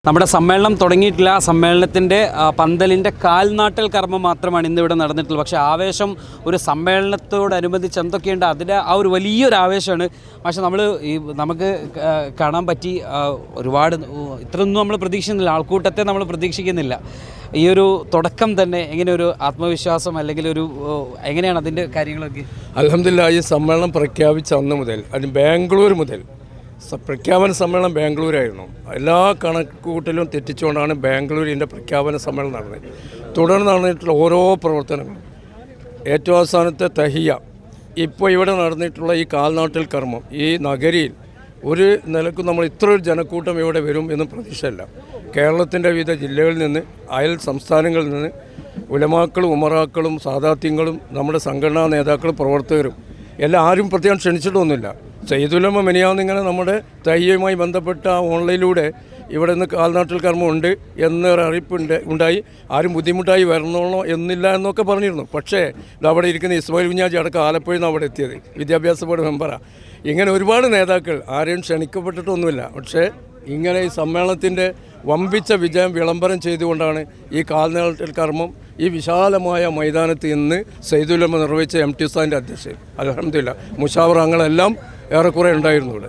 നമ്മുടെ സമ്മേളനം തുടങ്ങിയിട്ടില്ല. സമ്മേളനത്തിൻ്റെ പന്തലിൻ്റെ കാൽനാട്ടൽ കർമ്മം മാത്രമാണ് ഇന്നിവിടെ നടന്നിട്ടുള്ളത്. പക്ഷേ ആവേശം ഒരു സമ്മേളനത്തോടനുബന്ധിച്ച് എന്തൊക്കെയുണ്ട് അതിൻ്റെ ഒരു വലിയൊരു ആവേശമാണ്. പക്ഷേ നമുക്ക് കാണാൻ പറ്റി ഒരുപാട് ഇത്രയൊന്നും നമ്മൾ പ്രതീക്ഷിക്കുന്നില്ല, ആൾക്കൂട്ടത്തെ നമ്മൾ പ്രതീക്ഷിക്കുന്നില്ല. ഈ ഒരു തുടക്കം തന്നെ എങ്ങനെ ഒരു ആത്മവിശ്വാസം അല്ലെങ്കിൽ എങ്ങനെയാണ് അതിൻ്റെ കാര്യങ്ങളൊക്കെ? അൽഹംദുലില്ലാഹ്, ഈ സമ്മേളനം പ്രഖ്യാപിച്ച അന്ന് മുതൽ അതിന് ബാംഗ്ലൂർ മുതൽ പ്രഖ്യാപന സമ്മേളനം ബാംഗ്ലൂരായിരുന്നു. എല്ലാ കണക്കുകൂട്ടലും തെറ്റിച്ചുകൊണ്ടാണ് ബാംഗ്ലൂരിൻ്റെ പ്രഖ്യാപന സമ്മേളനം നടന്നത്. തുടർന്ന് നടന്നിട്ടുള്ള ഓരോ പ്രവർത്തനങ്ങളും, ഏറ്റവും അവസാനത്തെ തഹിയ, ഇപ്പോൾ ഇവിടെ നടന്നിട്ടുള്ള ഈ കാൽനാട്ടൽ കർമ്മം, ഈ നഗരിയിൽ ഒരു നിലക്കും നമ്മൾ ഇത്ര ഒരു ജനക്കൂട്ടം ഇവിടെ വരും എന്ന് പ്രതീക്ഷയല്ല. കേരളത്തിൻ്റെ വിവിധ ജില്ലകളിൽ നിന്ന്, അയൽ സംസ്ഥാനങ്ങളിൽ നിന്ന് ഉലമാക്കളും ഉമറാക്കളും സാദാത്യങ്ങളും നമ്മുടെ സംഘടനാ നേതാക്കളും പ്രവർത്തകരും എല്ലാം ആരും പ്രത്യേകം ക്ഷണിച്ചിട്ടൊന്നുമില്ല. സയ്യിദുലമ മെനിയാന്നിങ്ങനെ നമ്മുടെ തയ്യയുമായി ബന്ധപ്പെട്ട ഓൺലൈനിലൂടെ ഇവിടെ നിന്ന് കാൽനാട്ടൽ കർമ്മം ഉണ്ട് എന്നൊരു അറിയിപ്പ് ഉണ്ടായി. ആരും ബുദ്ധിമുട്ടായി വരണോളോ എന്നില്ല എന്നൊക്കെ പറഞ്ഞിരുന്നു. പക്ഷേ അവിടെ ഇരിക്കുന്ന ഇസ്മായിൽ കുഞ്ഞാജി അടക്കം ആലപ്പുഴയിൽ നിന്ന് അവിടെ എത്തിയത്, വിദ്യാഭ്യാസ ബോർഡ് മെമ്പറാണ്. ഇങ്ങനെ ഒരുപാട് നേതാക്കൾ ആരെയും ക്ഷണിക്കപ്പെട്ടിട്ടൊന്നുമില്ല. പക്ഷേ ഇങ്ങനെ ഈ സമ്മേളനത്തിൻ്റെ വമ്പിച്ച വിജയം വിളംബരം ചെയ്തുകൊണ്ടാണ് ഈ കാൽനാട്ടൽ കർമ്മം ഈ വിശാലമായ മൈതാനത്ത് ഇന്ന് സയ്യിദുലമ നിർവഹിച്ച MT ഉസ്താദിൻ്റെ അധ്യക്ഷതയിൽ അൽഹംദുലില്ലാഹ് മുശാവറ അംഗങ്ങളെല്ലാം ഏറെക്കുറെ ഉണ്ടായിരുന്നു ഇവിടെ.